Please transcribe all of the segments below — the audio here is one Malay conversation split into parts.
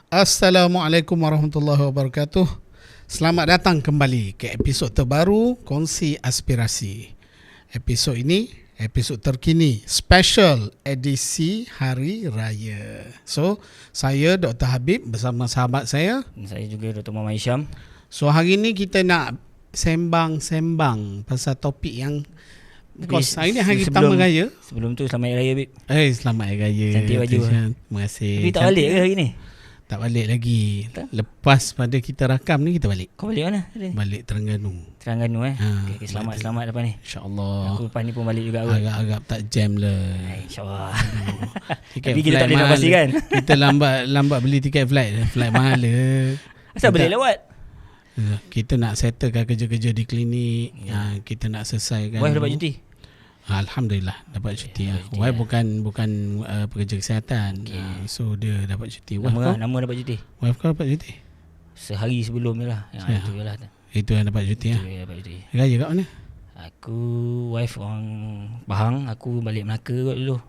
Assalamualaikum warahmatullahi wabarakatuh. Selamat datang kembali ke episod terbaru Kongsi Aspirasi. Episod ini episod terkini, special edisi Hari Raya. So, saya Dr. Habib bersama sahabat saya. Saya juga Dr. Muhammad Hisham. So, hari ini kita nak sembang-sembang pasal topik yang because hari ni hari pertama raya. Sebelum tu selamat Hari Raya, Bib. Selamat Hari Raya. Cantik baju. Terima kasih. Tapi tak balik ke hari ni? Tak balik lagi. Tak? Lepas pada kita rakam ni kita balik. Kau balik mana hari ni? Balik Terengganu. Terengganu balik. Okay, selamat lepas ni. InsyaAllah. Aku lepas ni pun balik juga. Agak-agak tak jam lah. InsyaAllah. Tiket Tapi kita tak boleh nak mahal. pastikan. Kita lambat beli tiket flight. Flight mahal lah. Asal balik lewat? Kita nak settlekan kerja-kerja di klinik. Kita nak selesaikan. Wife dapat cuti? Alhamdulillah dapat cuti. cuti Wife bukan pekerja kesihatan. So dia dapat cuti. Nama dapat cuti? Wife kau dapat cuti? Sehari sebelum je lah. Itu je lah. Itu yang dapat cuti. Itu yang dapat cuti. Raya kat mana? Aku wife orang Pahang. Aku balik Melaka kot dulu.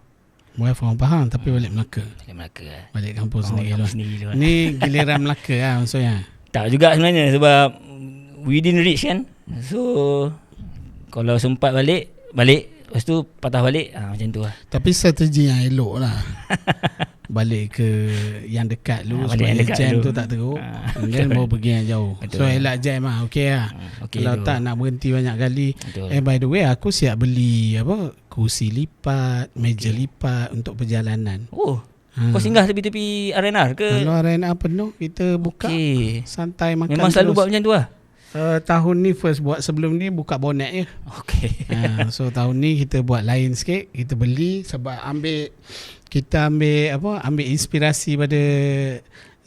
Wife orang Pahang tapi balik Melaka. Balik Melaka lah. Balik kampung sendiri kampung lah. sendiri dulu. Ni giliran Melaka lah maksudnya. Tak juga sebenarnya sebab within reach kan. So kalau sempat balik, lepas tu patah balik, macam tu lah. Tapi strategi yang elok lah. Balik ke yang dekat dulu balik supaya yang dekat jam dulu. tu tak teruk. Kemudian baru pergi yang jauh. Betul. So elak jam lah. Okay lah. Okay Kalau tu. tak nak berhenti banyak kali. Betul. By the way aku siap beli kursi lipat, meja lipat untuk perjalanan. Oh, kau singgah tepi-tepi R&R ke? Kalau arena penuh kita buka santai makan. Memang selalu terus. buat macam tu lah? Tahun ni first buat, sebelum ni buka bonet je. Okay. So tahun ni kita buat lain sikit. Kita beli sebab kita ambil inspirasi pada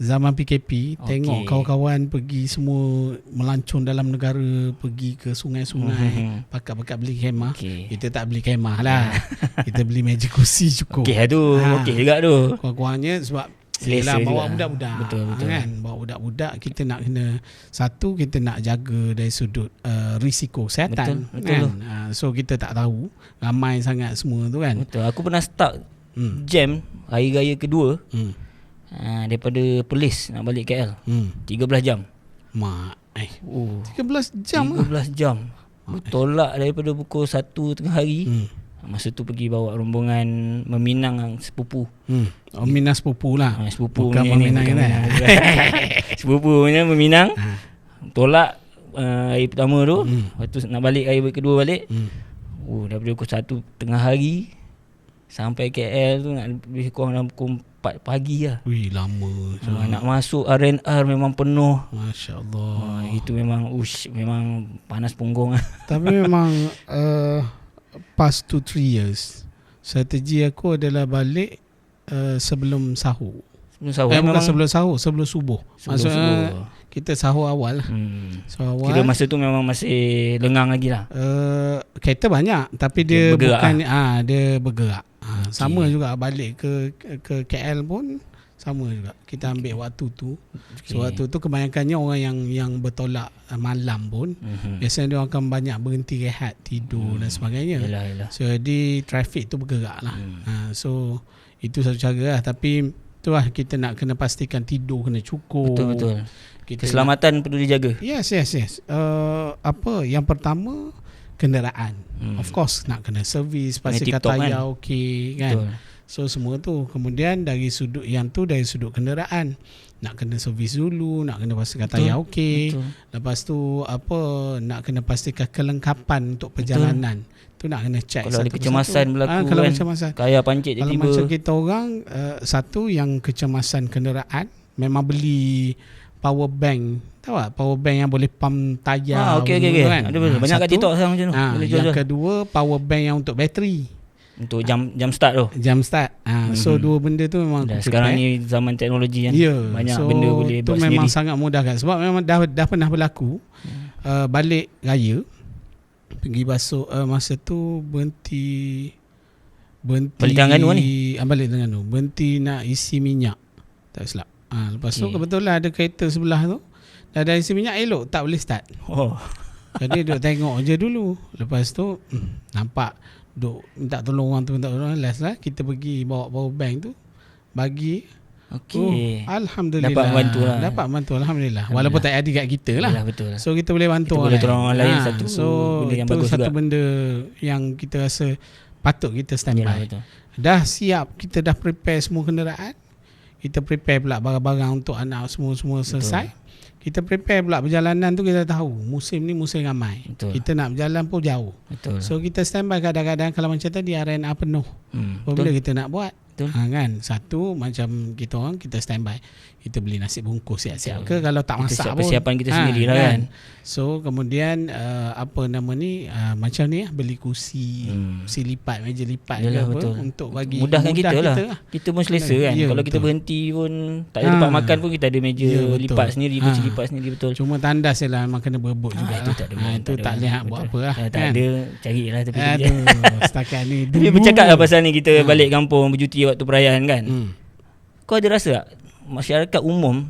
zaman PKP. Tengok kawan-kawan pergi semua melancong dalam negara, pergi ke sungai-sungai, pakat-pakat beli kemah. Kita tak beli kemah lah. Kita beli meja kursi cukup. Okay tu. Okay juga tu. Kurang-kurangnya sebab Selesa bawa juga. budak-budak. Betul. Kan? Bawa budak-budak kita nak kena, satu kita nak jaga dari sudut risiko kesihatan. Betul. Kan? So kita tak tahu ramai sangat semua tu kan. Betul. Aku pernah stuck jam Hari Raya kedua daripada Perlis nak balik KL. 13 jam. 13 jam 13 jam. Bertolak daripada pukul 1 tengah hari. Masa tu pergi bawa rombongan meminang sepupu. Minang sepupu lah. Sepupu bukan meminang kan. Sepupu punya meminang. Tolak hari pertama tu. Lepas tu nak balik hari kedua balik. Daripada pukul 1 tengah hari sampai KL tu nak lebih kurang dalam pukul 4 pagi lah. Lama. Nak masuk R&R memang penuh. Masya Allah. Itu memang memang panas punggung lah. Tapi memang past 2-3 years strategi aku adalah balik sebelum sahur. Bukan sebelum sahur, sebelum subuh. Maksudnya kita sahur awal lah. So awal kira masa tu memang masih lengang lagi lah. kereta banyak tapi dia bergerak bukan dia bergerak. Sama juga balik ke KL pun sama juga. Kita ambil waktu tu. So waktu tu kebanyakannya orang yang bertolak malam pun biasanya dia akan banyak berhenti rehat, tidur dan sebagainya. Yalah. So jadi traffic tu bergerak lah. So itu satu cara lah. Tapi tu lah kita nak kena pastikan tidur kena cukup. Betul. Kita Keselamatan perlu dijaga. Yes. Yang pertama kenderaan. Of course nak kena servis, pastikan tayar okey kan. Betul. So semua tu. Kemudian dari sudut kenderaan nak kena servis dulu, nak kena pastikan tayar okey. Lepas tu nak kena pastikan kelengkapan untuk perjalanan. Tu nak kena check. Kalau ada kecemasan berlaku kalau kan, kecemasan, kaya pancit kalau tiba-tiba. macam kita orang satu yang kecemasan kenderaan, memang beli power bank. Tahu tak power bank yang boleh pump tayar. Okey. Kan? Ada banyak kat TikTok sekarang macam tu. Boleh Yang jual. kedua power bank yang untuk bateri. Untuk jam start tu. Jam start. So dua benda tu memang sekarang ni zaman teknologi kan. Banyak so, benda boleh buat sendiri. Tu memang sangat mudah kan. Sebab memang dah pernah berlaku. Balik raya pergi basuh masa tu berhenti balik Terengganu ni. Balik Terengganu. Berhenti nak isi minyak. Tak silap. Lepas tu kebetulan ada kereta sebelah tu. Dah ada isi minyak elok, tak boleh start. Jadi duk tengok je dulu. Lepas tu nampak duk minta tolong orang tu, minta tolong. Last lah kita pergi bawa power bank tu, bagi Okey. Alhamdulillah. Dapat bantu alhamdulillah. Walaupun tak ada kat kita lah. Yalah, betul. So kita boleh bantu Kita boleh tolong orang lain, satu so benda yang itu bagus satu juga. benda yang kita rasa patut kita Yalah, standby. betul. Dah siap, kita dah prepare semua kenderaan. Kita prepare pula barang-barang untuk anak semua selesai. Kita prepare pula perjalanan tu, kita tahu musim ni musim ramai. Betul. Kita nak berjalan pun jauh. Betul. So kita standby kadang-kadang kalau macam tadi RNA penuh. Apabila kita nak buat, kan, satu macam kita orang kita standby, kita beli nasi bungkus siap-siap ke, kalau tak masak pun persiapan kita sendiri lah kan. So kemudian macam ni beli kursi lipat, meja lipat. Yalah, ke betul. apa, untuk bagi mudahkan kita lah. Kita pun selesa kan. Ya, Kalau kita betul. berhenti pun tak ada tempat makan pun, kita ada meja lipat sendiri, kursi lipat sendiri. Betul. Cuma tandas je lah, memang kena berebut juga Itu tak ada. itu tak lihat buat apa lah Tak kan. ada, carilah tepi kerja. Aduh, setakat ni Tapi bercakap lah pasal ni, kita balik kampung bercuti waktu perayaan kan. Kau ada rasa tak masyarakat umum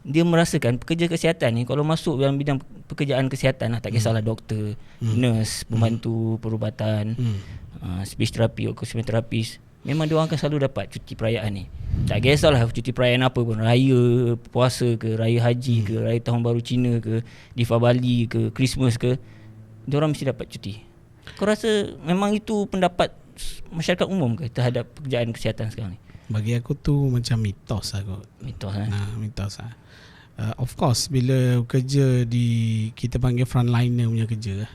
dia merasakan pekerja kesihatan ni, kalau masuk dalam bidang pekerjaan kesihatan lah, tak kisahlah doktor, nurse, pembantu perubatan, speech therapy, occupational therapist, memang dia orang akan selalu dapat cuti perayaan ni. Tak kisahlah cuti perayaan apa pun, raya puasa ke, raya haji ke, raya tahun baru Cina ke, Deepavali ke, Christmas ke, dia orang mesti dapat cuti. Kau rasa memang itu pendapat masyarakat umum ke terhadap pekerjaan kesihatan sekarang ni? Bagi aku tu macam mitos lah kot. Mitos Mitos lah. Of course bila kerja di, kita panggil frontliner punya kerja lah.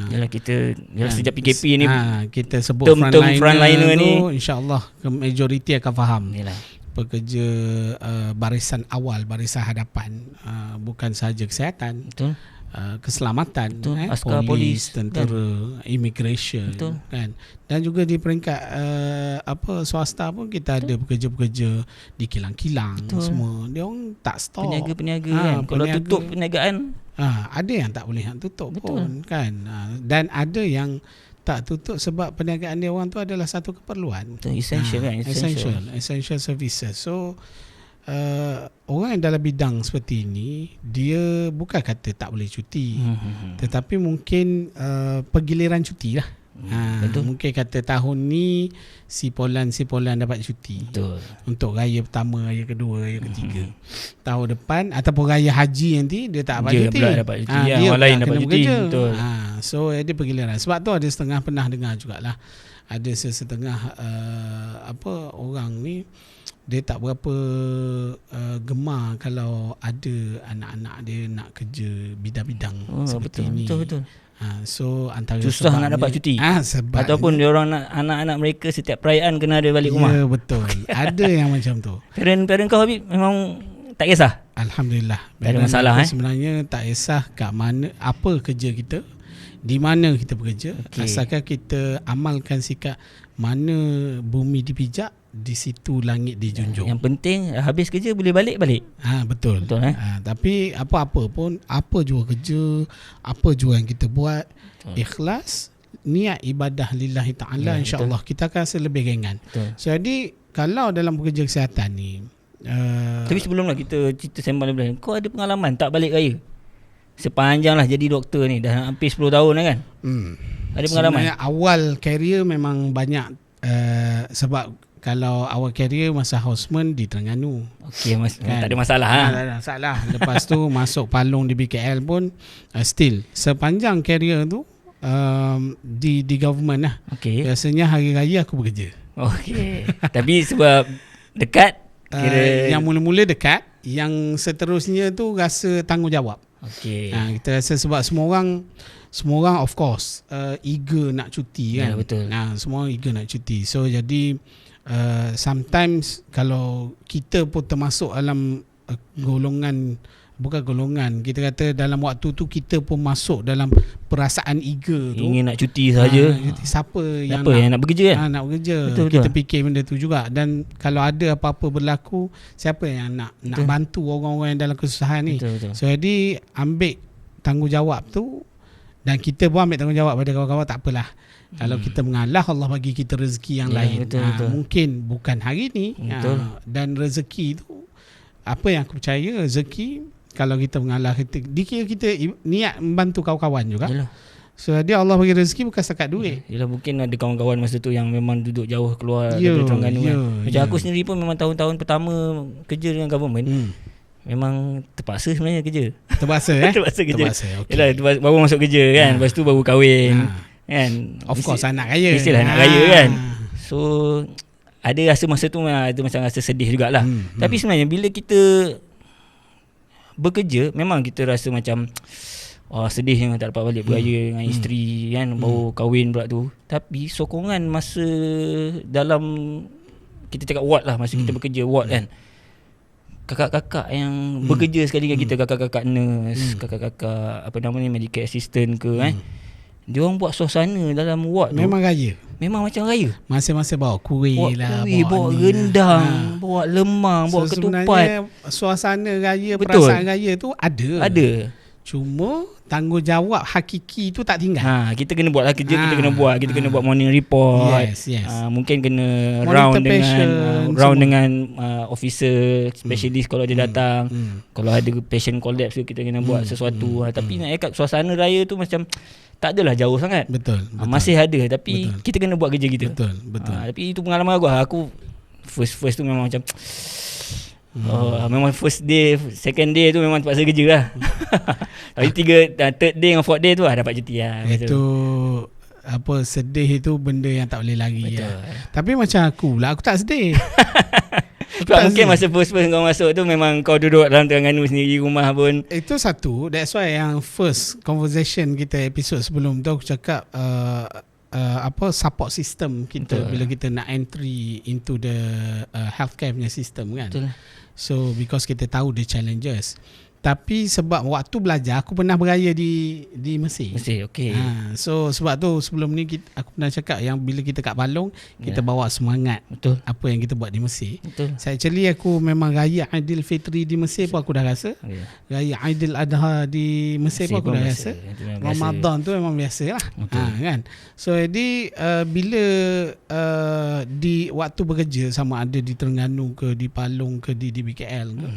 Yalah, kita sejak PKP ni kita sebut term frontliner ni, insya-Allah majoriti akan faham. Yalah. Pekerja barisan awal, barisan hadapan, bukan sahaja kesihatan. Betul. Keselamatan, askar polis, tentera, immigration, kan. Dan juga di peringkat swasta pun kita ada pekerja-pekerja di kilang-kilang semua. Dia orang tak stop. Peniaga-peniaga kan. Kalau tutup perniagaan, ada yang tak boleh nak tutup pun kan. Dan ada yang tak tutup sebab perniagaan dia orang tu adalah satu keperluan. Essential kan. Essential services. So orang yang dalam bidang seperti ini, dia bukan kata tak boleh cuti, tetapi mungkin pergiliran cuti lah. Mungkin kata tahun ni si Polan dapat cuti. Betul. Untuk raya pertama, raya kedua, raya ketiga. Tahun depan ataupun raya haji nanti dia tak dapat cuti. Dia dapat cuti. Dia orang lain dapat cuti. Betul. So ada pergiliran. Sebab tu ada setengah pernah dengar jugalah, ada setengah orang ni dia tak berapa gemar kalau ada anak-anak dia nak kerja bidang-bidang seperti ini. Betul. So antara susah nak dapat cuti. Ataupun dia orang nak anak-anak mereka setiap perayaan kena ada balik rumah. Ya, betul. Ada yang macam tu. Parent kau Habib memang tak kisah? Alhamdulillah. Tak ada masalah. Sebenarnya tak kisah kat mana, apa kerja kita, di mana kita bekerja, asalkan kita amalkan sikap mana bumi dipijak, di situ langit dijunjung. Yang penting habis kerja boleh balik. Betul. Tapi apa-apa pun, apa jua kerja, apa jua yang kita buat, ikhlas, niat ibadah lillahi ta'ala, insya-Allah kita akan rasa lebih ringan. Jadi kalau dalam pekerja kesihatan ni, tapi sebelumlah kita cerita sembang lebih, kau ada pengalaman tak balik raya? Sepanjang lah jadi doktor ni, dah hampir 10 tahun lah kan. Ada pengalaman? Sebenarnya awal career memang banyak, sebab kalau awal career masa houseman di Terengganu. Okey, tak ada masalah. Tak ada masalah. Lepas tu masuk palung di BKL pun still sepanjang career tu di government lah. Biasanya hari raya aku bekerja. Tapi sebab dekat, yang mula-mula dekat, yang seterusnya tu rasa tanggungjawab. Kita rasa sebab semua orang of course eager nak cuti kan. Betul. Semua orang eager nak cuti. So jadi sometimes kalau kita pun termasuk dalam bukan golongan, kita kata dalam waktu tu kita pun masuk dalam perasaan eager tu, ingin nak cuti saja. Siapa yang nak bekerja kan? Nak bekerja. Betul. Kita fikir benda tu juga. Dan kalau ada apa-apa berlaku, siapa yang nak bantu orang-orang yang dalam kesusahan ni? Betul. So jadi ambil tanggungjawab tu, dan kita pun ambil tanggungjawab pada kawan-kawan. Tak apalah, kalau kita mengalah, Allah bagi kita rezeki yang lain. Betul. Mungkin bukan hari ni. Dan rezeki tu, apa yang aku percaya, rezeki kalau kita mengalah, kita niat membantu kawan-kawan juga. So dia Allah bagi rezeki bukan setakat duit. Yelah, mungkin ada kawan-kawan masa tu yang memang duduk jauh keluar daripada Terengganu kan. Macam aku sendiri pun memang tahun-tahun pertama kerja dengan government, memang terpaksa sebenarnya kerja. Terpaksa Terpaksa kerja. Okay. Yelah, baru masuk kerja kan. Lepas tu baru kahwin kan. Of course anak raya. Mestilah anak raya kan. So ada rasa masa tu ada macam rasa sedih jugalah. Tapi sebenarnya bila kita bekerja, memang kita rasa macam sedih tak dapat balik beraya dengan isteri kan, baru kahwin pula tu. Tapi sokongan masa dalam, kita cakap ward lah, masa kita bekerja ward kan, kakak-kakak yang bekerja sekali dengan kita, kakak-kakak nurse, kakak-kakak apa nama ni, medical assistant ke kan, dia orang buat suasana dalam ward memang tu raya. memang macam raya. Masa-masa bawa kuih lah, bawa rendang, bawa lemang, bawa ketupat. Sebenarnya suasana raya, Betul. perasaan raya tu ada. Cuma tanggungjawab hakiki tu tak tinggal. Kita kena buat lah kerja, kita kena buat, kita kena buat morning report. Yes. Mungkin kena Monitor round dengan officer specialist kalau dia datang. Kalau ada patient collapse kita kena buat sesuatu. Tapi nak cakap suasana raya tu macam tak adalah jauh sangat. Betul. Masih ada, tapi kita kena buat kerja kita. Betul. Tapi itu pengalaman aku first tu memang macam memang first day, second day tu memang terpaksa kerja lah. Tapi third day dengan fourth day tu dapat cuti lah. Itu apa, sedih itu benda yang tak boleh lari. Tapi macam aku lah, aku tak sedih. Mungkin masa first kau masuk tu memang kau duduk dalam Terengganu sendiri, rumah pun. Itu satu. That's why yang first conversation kita episod sebelum tu aku cakap support system kita. Betul. Bila kita nak entry into the healthcare punya system kan. Betul. So because kita tahu the challenges. Tapi sebab waktu belajar aku pernah beraya di Mesir. Okey. So sebab tu sebelum ni aku pernah cakap yang bila kita kat Balong, kita bawa semangat. Betul. Apa yang kita buat di Mesir. Betul. Actually aku memang raya Aidilfitri di Mesir pun aku dah rasa. Raya Aidil Adha di Mesir pun aku dah rasa. Ramadan tu memang biasa lah. Kan. So jadi bila di waktu bekerja, sama ada di Terengganu ke, di Palong ke, di BKL ke,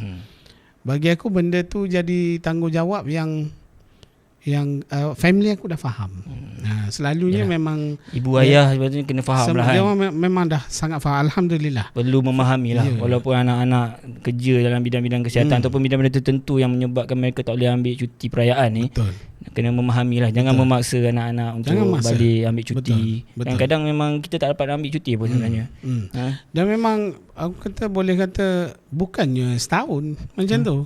bagi aku benda tu jadi tanggungjawab yang family aku dah faham. Selalunya memang ibu ayah sebetulnya kena faham lah. Dia memang dah sangat faham, alhamdulillah. Perlu memahami lah. Walaupun anak-anak kerja dalam bidang-bidang kesihatan ataupun bidang-bidang tertentu yang menyebabkan mereka tak boleh ambil cuti perayaan ni. Betul. Kena memahami lah. Jangan memaksa anak-anak untuk balik ambil cuti. Kadang-kadang memang kita tak dapat ambil cuti pun sebenarnya. Dan memang aku kata, boleh kata bukannya setahun macam tu,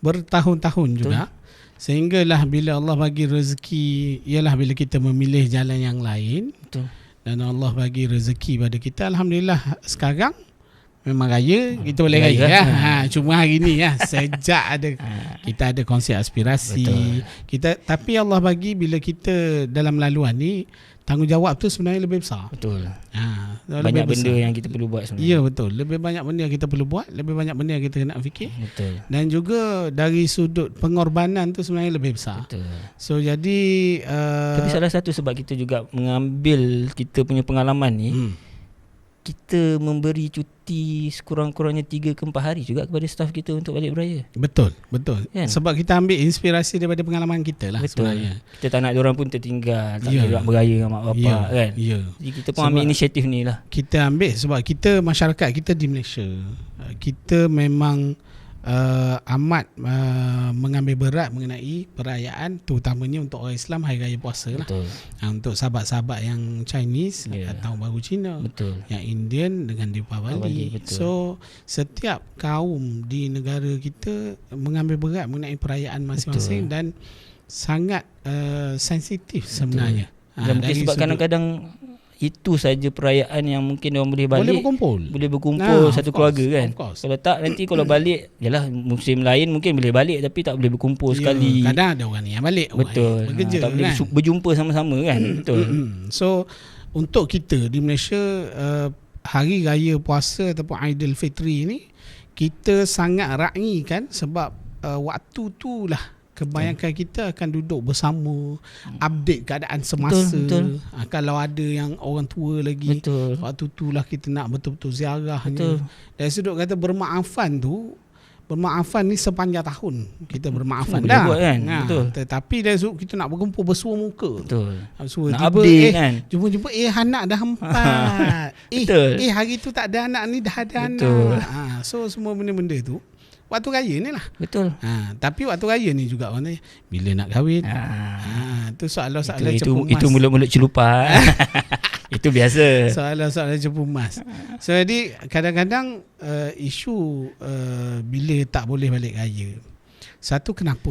bertahun-tahun juga. Sehinggalah bila Allah bagi rezeki, ialah bila kita memilih jalan yang lain. Betul. Dan Allah bagi rezeki pada kita, alhamdulillah sekarang memang raya, kita boleh raya. Cuma hari ni sejak ada kita ada konsep aspirasi. Tapi Allah bagi bila kita dalam laluan ni, tanggungjawab tu sebenarnya lebih besar. Betul. Banyak benda yang kita perlu buat sebenarnya. Ya, betul. Lebih banyak benda yang kita perlu buat, lebih banyak benda yang kita nak fikir. Betul. Dan juga dari sudut pengorbanan tu sebenarnya lebih besar. Betul. So jadi tapi salah satu sebab kita juga mengambil kita punya pengalaman ni, kita memberi cuti sekurang-kurangnya 3 ke 4 hari juga kepada staf kita untuk balik beraya. Betul. Kan? Sebab kita ambil inspirasi daripada pengalaman kita lah. Betul. Sebenarnya. Kita tak nak diorang pun tertinggal, tak nak beraya dengan mak bapak kan. Jadi kita pun ambil inisiatif ni lah. Kita ambil sebab kita, masyarakat kita di Malaysia, kita memang amat mengambil berat mengenai perayaan, terutamanya untuk orang Islam Hari Raya Puasa lah. Untuk sahabat-sahabat yang Chinese Tahun Baru Cina, yang Indian dengan Deepavali. So setiap kaum di negara kita mengambil berat mengenai perayaan masing-masing. Dan sangat sensitif sebenarnya. Dan sebab kadang-kadang itu saja perayaan yang mungkin orang boleh balik, boleh berkumpul satu keluarga kan. Kalau tak, nanti kalau balik, yalah musim lain mungkin boleh balik, tapi tak boleh berkumpul sekali. Kadang ada orang yang balik, betul, bekerja, tak boleh berjumpa sama-sama kan. Betul. So untuk kita di Malaysia, Hari Raya Puasa ataupun Aidilfitri ni, kita sangat raikan sebab waktu tu lah kebanyakan kita akan duduk bersama, update keadaan semasa. Betul. Kalau ada yang orang tua lagi, waktu tu lah kita nak betul-betul ziarahnya. Dari sudut kata bermaafan tu, bermaafan ni sepanjang tahun kita bermaafan Boleh dah buat kan? Betul. Tetapi dah kita nak berkumpul bersua muka. Betul. Nak Nak update kan? Jumpa-jumpa anak dah 4. Betul. Hari tu tak ada anak ni dah ada Betul. anak. So semua benda-benda tu waktu raya ni lah. Betul. Tapi waktu raya ni juga orang tanya bila nak kahwin. Tu soalan-soalan cepu mas. Itu mulut-mulut celupan. Itu biasa. Soalan-soalan cepu mas. So jadi kadang-kadang isu bila tak boleh balik raya. Satu kenapa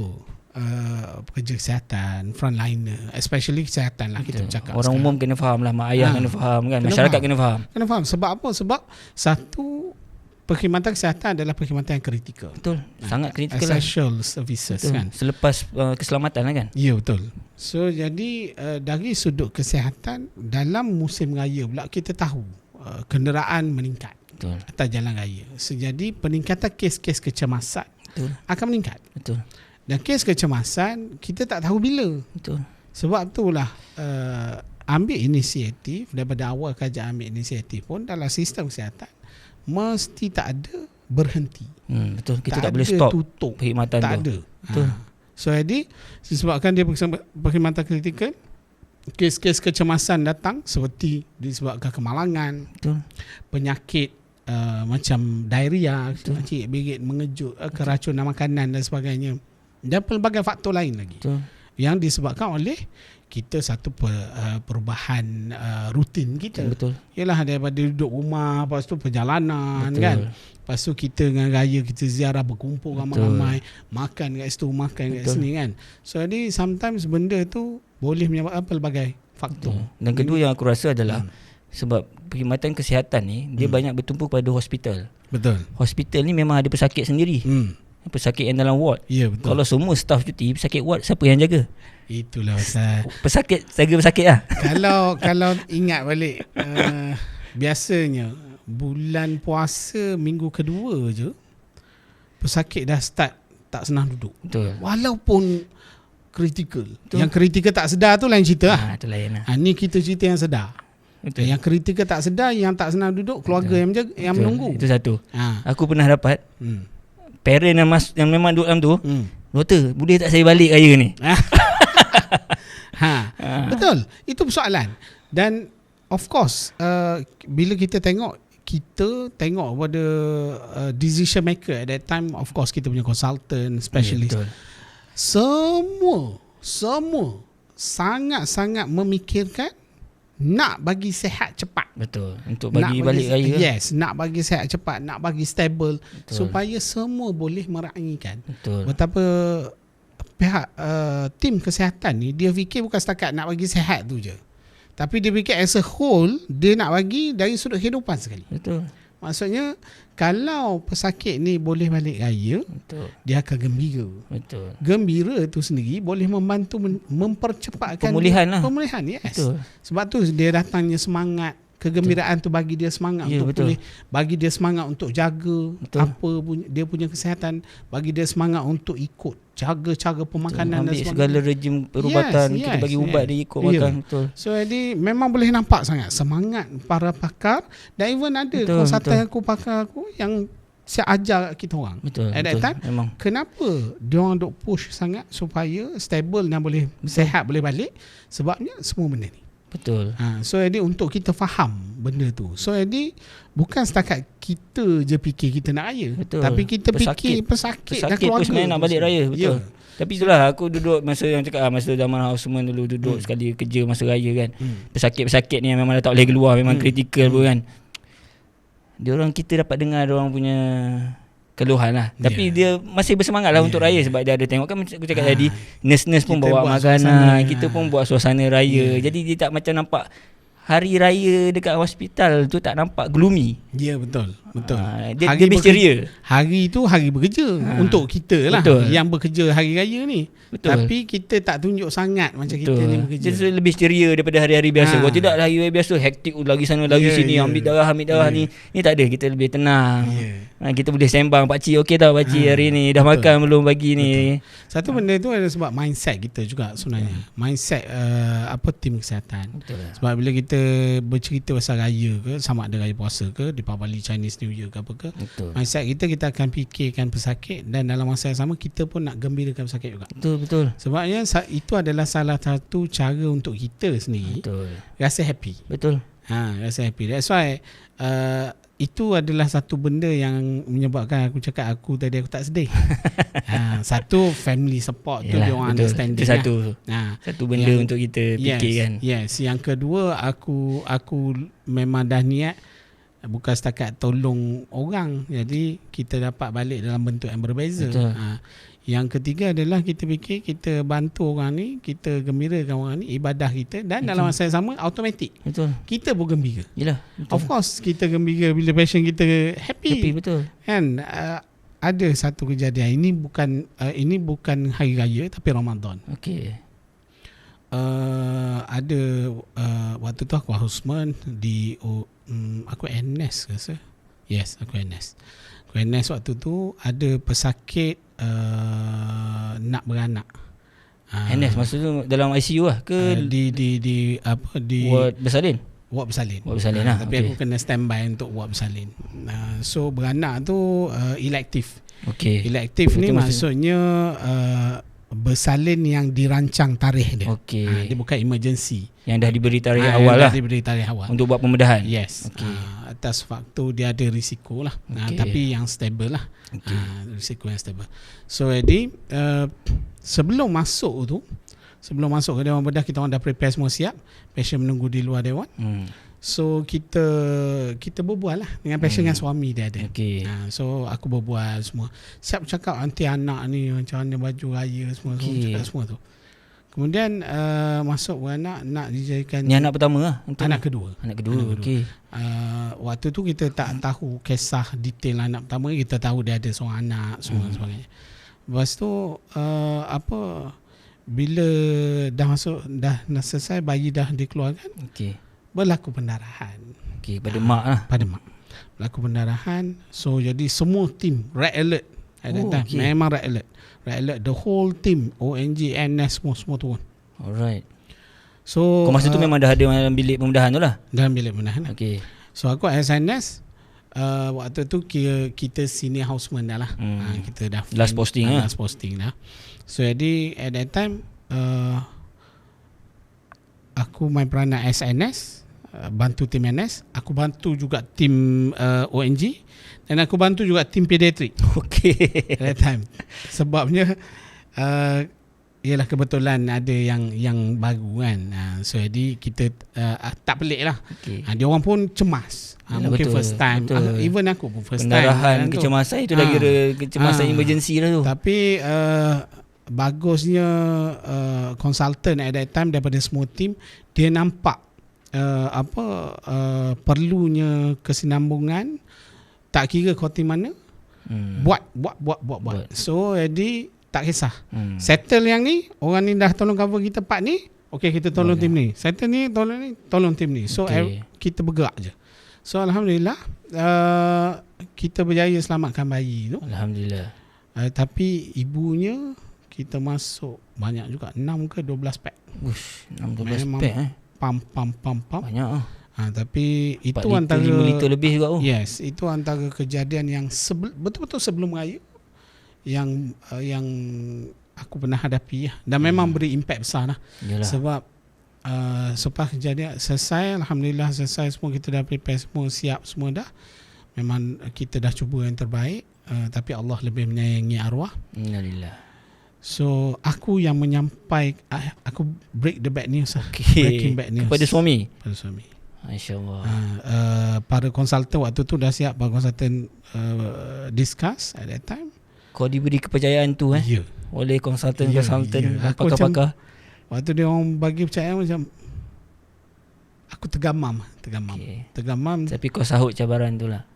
pekerja kesihatan, frontliner, especially kesihatan lah kita bercakap. Orang umum kena faham lah, mak ayah kena faham kan, masyarakat kena faham. Kena faham. Sebab apa? Sebab satu, perkhidmatan kesihatan adalah perkhidmatan yang kritikal. Betul. Sangat kritikal lah. Essential services. Betul. Kan. Selepas keselamatan lah kan. Ya, betul. So jadi dari sudut kesihatan, dalam musim raya pula kita tahu kenderaan meningkat. Betul. Atas jalan raya. So jadi peningkatan kes-kes kecemasan akan meningkat. Betul. Dan kes kecemasan kita tak tahu bila. Betul. Sebab itulah ambil inisiatif, daripada awal kerajaan ambil inisiatif pun dalam sistem kesihatan mesti tak ada berhenti. Betul. Kita tak ada boleh stop tutup perkhidmatan tak tu. ada. Betul. So jadi disebabkan dia perkhidmatan kritikal, kes-kes kecemasan datang seperti disebabkan kemalangan, betul, penyakit macam diarrhea, cik bigit mengejut, keracunan makanan dan sebagainya, dan pelbagai faktor lain lagi. Betul. Yang disebabkan oleh kita satu perubahan rutin kita. Betul. Ialah daripada duduk rumah, lepas tu perjalanan. Betul. Kan. Lepas tu kita dengan raya kita ziarah, berkumpul ramai-ramai, makan kat situ, makan kat sini kan. So jadi sometimes benda tu boleh menyebabkan pelbagai faktor. Betul. Dan kedua yang aku rasa adalah sebab perkhidmatan kesihatan ni dia banyak bertumpu pada hospital. Betul. Hospital ni memang ada pesakit sendiri. Pesakit yang dalam ward. Ya, betul. Kalau semua staff cuti, pesakit ward siapa yang jaga? Itulah pasal pesakit, jaga pesakit lah. Kalau ingat balik biasanya bulan puasa minggu kedua je pesakit dah start tak senang duduk. Betul. Walaupun kritikal. Yang kritikal tak sedar tu lain cerita lah. Itu lain lah. Ni kita cerita yang sedar. Betul. Yang kritikal tak sedar, yang tak senang duduk, keluarga yang menjaga, yang menunggu. Itu satu. Aku pernah dapat parent yang memang duduk dalam tu, doktor, boleh tak saya balik raya ni? Betul. Itu persoalan. Dan of course bila kita tengok pada decision maker at that time, of course kita punya consultant, specialist, semua sangat-sangat memikirkan nak bagi sihat cepat. Betul. Untuk bagi balik raya. Yes, nak bagi sihat cepat, nak bagi stable. Betul. Supaya semua boleh meraihkan. Betul. Betapa pihak tim kesihatan ni dia fikir bukan setakat nak bagi sihat tu je. Tapi dia fikir as a whole, dia nak bagi dari sudut kehidupan sekali. Betul. Maksudnya kalau pesakit ni boleh balik raya, betul, dia akan gembira. Betul. Gembira tu sendiri boleh membantu mempercepatkan pemulihan, yes. Betul. Sebab tu dia datangnya semangat, kegembiraan tu bagi dia semangat untuk pulih, bagi dia semangat untuk jaga dia punya kesihatan, bagi dia semangat untuk ikut jaga cara pemakanan dan sebagainya. Segala rejim perubatan, kita bagi ubat dia ikut makan. Betul. So jadi memang boleh nampak sangat semangat para pakar, dan even ada konsultan pakar aku yang saya ajar kita orang. Betul. At that time, memang. Kenapa dia orang duk push sangat supaya stable dan boleh sihat, boleh balik? Sebabnya semua benda ni. Betul. So jadi untuk kita faham benda tu. So jadi bukan setakat kita je fikir kita nak raya. Betul. Tapi kita fikir pesakit dan keluarga tu sebenarnya nak balik raya. Betul. Tapi itulah aku duduk masa yang cakap masa zaman Houseman dulu duduk sekali kerja masa raya kan. Pesakit-pesakit ni yang memang dah tak boleh keluar, memang kritikal pun kan. Diorang kita dapat dengar diorang punya keluhan lah. Tapi dia masih bersemangat lah untuk raya sebab dia ada tengok kan aku cakap tadi, nurse-nurse pun bawa makanan, kita pun buat suasana raya. Jadi dia tak macam nampak hari raya dekat hospital tu tak nampak gloomy. Ya, betul. Dia lebih ceria. Hari tu hari bekerja untuk kita lah, yang bekerja hari raya ni. Betul. Tapi kita tak tunjuk sangat macam kita ni bekerja. Dia lebih ceria daripada hari-hari biasa. Kalau tidak hari-hari biasa hektik lagi sana lagi sini, ambil darah ni. Ni tak ada, kita lebih tenang. Kita boleh sembang, pakcik okey tak pakcik hari ni, dah betul. makan belum pagi ni. Satu benda tu adalah sebab mindset kita juga sebenarnya. Mindset tim kesihatan. Betul. Sebab bila kita bercerita pasal raya ke, sama ada raya puasa ke, Deepavali, Chinese New Year ke apa ke, Betul. mindset kita akan fikirkan pesakit, dan dalam masa yang sama kita pun nak gembirakan pesakit juga. Betul. Sebabnya itu adalah salah satu cara untuk kita sendiri rasa happy. Betul. Rasa happy. That's why itu adalah satu benda yang menyebabkan aku cakap aku tak sedih. Satu, family support. Yalah, tu dia orang betul. understanding. Itu satu. Lah. Satu benda untuk kita fikirkan. Yes. Yang kedua, aku memang dah niat bukan setakat tolong orang, jadi kita dapat balik dalam bentuk yang berbeza. Yang ketiga adalah kita fikir kita bantu orang ni, kita gembirakan orang ni, ibadah kita, dan dalam masa yang sama automatik kita pun gembira. Yelah, of course kita gembira bila passion kita happy. Betul. Kan ada satu kejadian, ini bukan hari raya tapi Ramadan. Okey. Ada waktu tu aku houseman di aku NS rasa. Yes, aku NS. Aku NS waktu tu ada pesakit nak beranak. NS maksud tu dalam ICU lah ke di ward bersalin? Ward bersalin. Tapi aku kena standby untuk ward bersalin. So beranak tu elektif. Okey. Elektif ni maksudnya bersalin yang dirancang tarikh dia. Okey. Dia bukan emergency. Yang dah diberi tarikh awal lah. Diberi tarikh awal. Untuk buat pembedahan. Yes. Atas faktor dia ada risiko lah. Tapi yang stable lah. Risiko yang stable. So jadi sebelum masuk ke Dewan Bedah, kita orang dah prepare semua siap. Patient menunggu di luar Dewan. So kita berbual lah dengan patient, dengan suami dia ada. So aku berbual semua. Siap cakap nanti anak ni macam mana baju raya semua, cakap semua tu. Kemudian masuk beranak, nak dijadikan. Ni anak pertama lah? Anak kedua. Okey. Waktu tu kita tak tahu kisah detail anak pertama. Kita tahu dia ada seorang anak semua sebagainya. Lepas tu bila dah masuk, dah selesai, bayi dah dikeluarkan, berlaku pendarahan. Pada mak lah. Pada mak berlaku pendarahan. So jadi semua tim red alert at that time. Memang red alert. The whole team, ONG, NS, semua turun. Alright. So kau masa tu memang dah ada dalam bilik pembedahan tu lah? Dalam bilik pembedahan. So aku as NS, waktu tu kita senior houseman dah lah. Kita dah last posting dah. So jadi at that time aku main peranan as NS, bantu tim NS. Aku bantu juga tim ONG, dan aku bantu juga tim pediatrik. At that time. Sebabnya ialah kebetulan ada yang baru kan. So jadi kita tak pelik lah. Dia orang pun cemas. Mungkin first time. Even aku pun first pendarahan, time. kecemasan itu dah kira kecemasan emergency lah tu. Tapi bagusnya consultant at that time daripada semua tim, dia nampak perlunya kesinambungan, tak kira kau tim mana, buat. So jadi tak kisah. Settle yang ni, orang ni dah tolong cover kita part ni, okey kita tolong tim ni. Settle ni, tolong tim ni. So kita bergerak je. So alhamdulillah kita berjaya selamatkan bayi tu. Alhamdulillah. Tapi ibunya kita masuk banyak juga, 6 ke 12 pack. 6-12 pack pam. Banyak lah. Tapi itu 4 antara 5 liter lebih juga. Yes, itu antara kejadian yang betul-betul sebelum raya yang aku pernah hadapi lah. Dan memang beri impact besar lah. Yalah. Sebab selepas kejadian selesai, alhamdulillah selesai semua, kita dah prepare semua, siap semua dah. Memang kita dah cuba yang terbaik, tapi Allah lebih menyayangi arwah. Innalillah. So aku yang aku break the bad news lah. Breaking bad news Kepada suami. InsyaAllah. Para konsultan waktu tu dah siap. Para konsultan discuss at that time. Kau diberi kepercayaan tu oleh konsultan pakar-pakar. Waktu dia orang bagi percayaan, macam aku tergamam. Tapi kau sahut cabaran tu lah.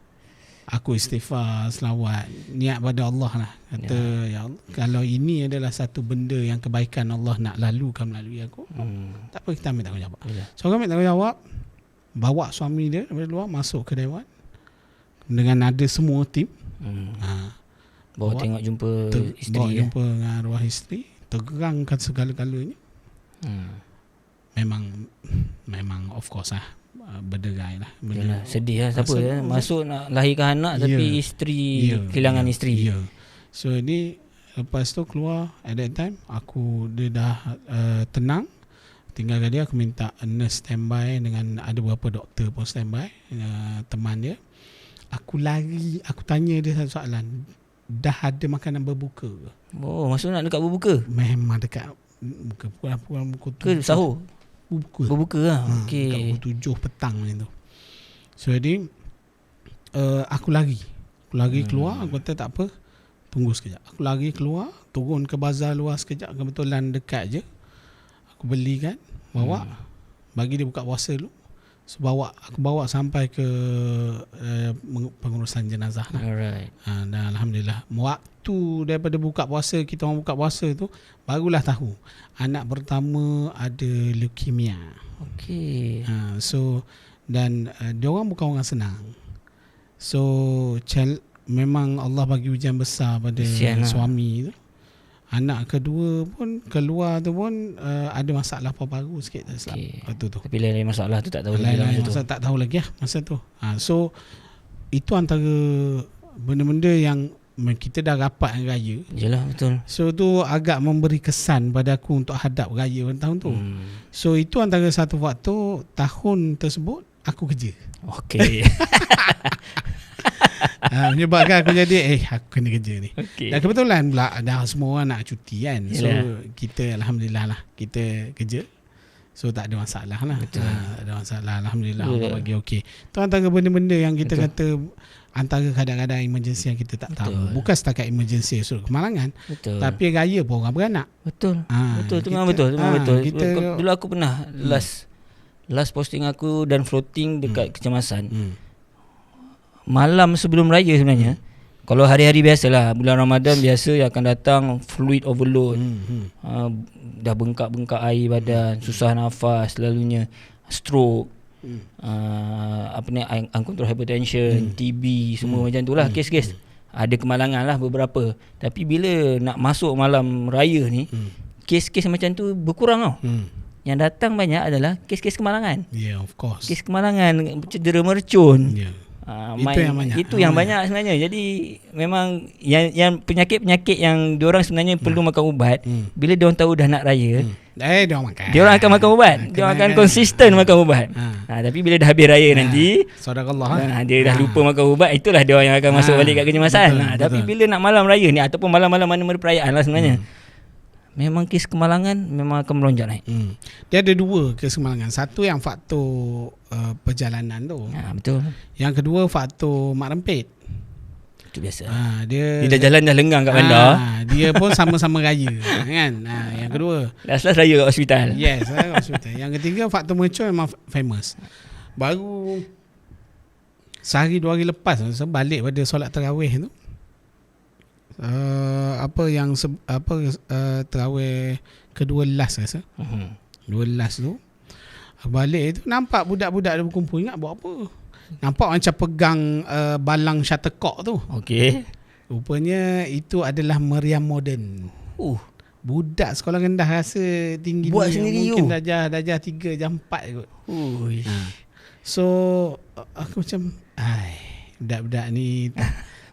Aku istighfar, selawat, niat pada Allah lah. Kata ya Allah, kalau ini adalah satu benda yang kebaikan Allah nak lalukan melalui aku, tak apa, kita ambil tanggungjawab. So kami ambil tanggungjawab, bawa suami dia daripada luar masuk ke Dewan dengan ada semua tim Bawa tengok jumpa isteri. Bawa jumpa dengan arwah isteri, tergerangkan segala-galanya. Memang of course lah, berderai lah. Yalah, sedih lah. Siapa masuk nak lahirkan anak tapi isteri kehilangan isteri. So ni lepas tu keluar, at that time dia dah tenang. Tinggalkan dia, aku minta nurse standby dengan ada beberapa doktor pun standby, teman dia. Aku tanya dia satu soalan, dah ada makanan berbuka ke? Oh, maksud nak dekat berbuka? Memang dekat pukul ke sahur? Berbuka lah. Okey. Dekat pukul 7 petang macam tu. So jadi aku lari keluar. Aku kata tak apa, tunggu sekejap. Aku lari keluar, turun ke bazar luar sekejap, kebetulan dekat je. Aku belikan, bawa, bagi dia buka puasa dulu. So aku bawa sampai ke pengurusan jenazah lah. Alright. Dan alhamdulillah, waktu daripada kita orang buka puasa tu, barulah tahu anak pertama ada leukemia. Okey. So dan dia orang bukan orang senang. So memang Allah bagi ujian besar pada suami tu. Anak kedua pun keluar tu pun ada masalah paru-paru sikit tak silap. Waktu tu. Tapi lain masalah tu tak tahu lagi masa tu. Tak tahu lagi lah masa tu. So itu antara benda-benda yang kita dah rapat dengan raya. Yalah, betul. So tu agak memberi kesan pada aku untuk hadap raya pada tahun tu. So itu antara satu faktor tahun tersebut aku kerja. Okey. Menyebabkan aku jadi aku kena kerja ni. Okay. Dan kebetulan pula dah semua orang nak cuti kan. So kita alhamdulillah lah, kita kerja. So tak ada masalah lah. Tak ada masalah, alhamdulillah. Allah bagi okey. Tu antara benda-benda yang kita kata antara kadang-kadang emergency yang kita tak tahu. Bukan setakat emergency kemalangan. Tapi raya pun orang beranak. Betul. Betul, tu memang betul. Dulu aku pernah last posting aku dan floating dekat kecemasan. Malam sebelum raya sebenarnya, kalau hari-hari biasalah, bulan Ramadan biasa yang akan datang fluid overload, dah bengkak-bengkak air badan, susah nafas selalunya, stroke, uncontrolled hypertension, TB, semua macam tu lah kes-kes. Ada kemalangan lah beberapa. Tapi bila nak masuk malam raya ni, kes-kes macam tu berkurang tau. Yang datang banyak adalah kes-kes kemalangan. Yeah, of course. Kes kemalangan, cedera mercun. Itu yang banyak sebenarnya. Jadi memang yang penyakit-penyakit yang diorang sebenarnya perlu makan ubat, bila diorang tahu dah nak raya, diorang akan makan ubat. Diorang akan konsisten makan ubat. Tapi bila dah habis raya nanti, sadaqallah, dia dah lupa makan ubat, itulah diorang yang akan masuk balik kat kecemasan. Tapi bila nak malam raya ni ataupun malam-malam mana-mana perayaan lah sebenarnya, memang kes kemalangan memang akan melonjak naik. Dia ada dua kes kemalangan. Satu yang faktor perjalanan tu. Betul. Yang kedua faktor mak rempit. Itu biasa. Dia dah jalan dah lenggang kat bandar. Dia pun sama-sama raya kan. Yang kedua last raya kat hospital. Yes, kat hospital. Yang ketiga faktor mercun memang famous. Baru sehari 2 hari lepas balik pada solat tarawih tu, tarawih kedua last rasa. Dua last tu balik tu nampak budak-budak dia berkumpul. Ingat buat apa? Nampak macam pegang balang shuttlecock tu. Okey. Rupanya itu adalah meriam moden. Budak sekolah rendah rasa tinggi buat sendiri mungkin darjah 3 darjah 4 kot. So aku macam budak-budak ni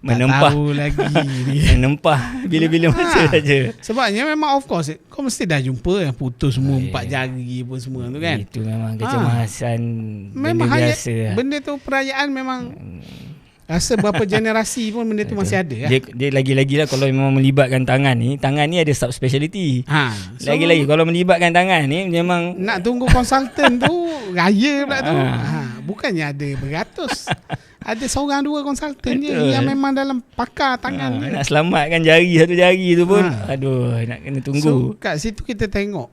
menempah tahu lagi ni. Menempah bila-bila masa saja. Sebabnya memang of course kau mesti dah jumpa yang putus semua 4 jari pun semua tu kan. Itu memang kecemasan memang benda biasa. Benda tu perayaan memang rasa berapa generasi pun benda tu masih ada. Dia lagi-lagi lah kalau memang melibatkan tangan ni ada subspeciality. So, lagi-lagi kalau melibatkan tangan ni memang nak tunggu konsultan tu raya pula tu. Bukannya ada beratus. Ada seorang 2 konsultan je yang memang dalam pakar tangan dia. Nak selamatkan satu jari tu pun aduh, nak kena tunggu. So kat situ kita tengok